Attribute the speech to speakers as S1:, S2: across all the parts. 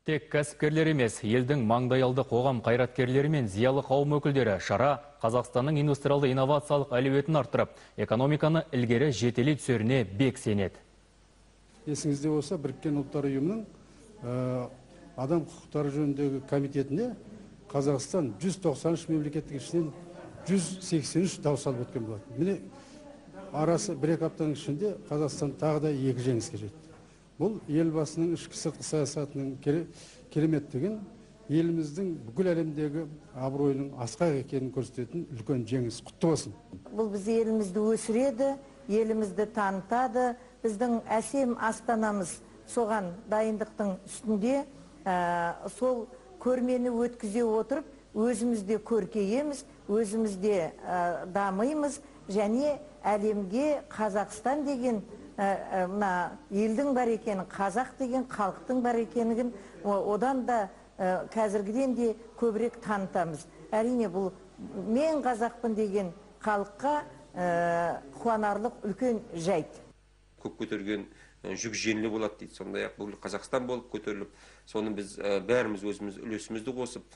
S1: Тек кәсіпкерлер емес, елдің маңдайалды қоғам қайраткерлері мен зиялы қауым өкілдері шара Қазақстанның индустриалды инновациялық әлеуетін арттырып, экономиканы ілгері жетелей түсеріне бек сенеді.
S2: Есіңізде болса, Біріккен ұлттар ұйымының адам құқықтары жөніндегі комитетіне Қазақстан 193 мемлекеттің ішінен 183 дауыс алып өткен болады. Міне арасы бір-екі аптаның ішінде Қазақстан тағы да 2 жеңіске жетті. Бұл елбасының ішкі сыртқы саясатының кереметтігін, еліміздің бүкіл әлемдегі абыройының асқақ екенін көрсететін үлкен жеңіс. Құтты болсын.
S3: Бұл біз елімізді өсіреді, елімізді танытады. Біздің әсем астанамыз соған дайындықтың үстінде, сол көрмені өткізе отырып, өзімізде көркейеміз, өзімізде дамимыз, және әлемге Қазақстан деген елдің бар екенін, қазақ деген халықтың бар екенін одан да қазіргіден де көбірек танытамыз. Әрине бұл мен қазақпын деген халыққа қуанарлық үлкен жайт.
S4: Көп көтерген жүк жеңіл болады дейді. Сондай-ақ бұл Қазақстан болып көтеріліп, соны біз бәріміз өзіміз үлесімізді қосып,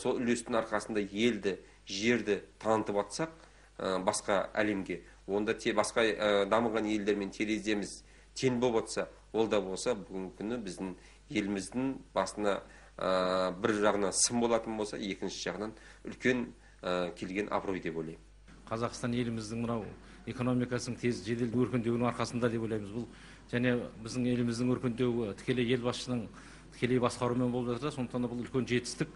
S4: сол үлестің арқасында елді, жерді танытып атсақ, басқа әлемге, онда басқа дамыған елдермен тереземіз тең болып атса, ол да болса бүгінгі күні біздің еліміздің басына бір жағынан сын болатын болса, екінші жағынан үлкен келген абырой деп ойлаймын.
S5: Қазақстан еліміздің мынау экономикасының тез жедел өркендеуінің арқасында деп ойлаймыз. Бұл және біздің еліміздің өркендеуі тікелей елбасшының тікелей басқаруымен болып жатыр. Сондықтан бұл үлкен жетістік.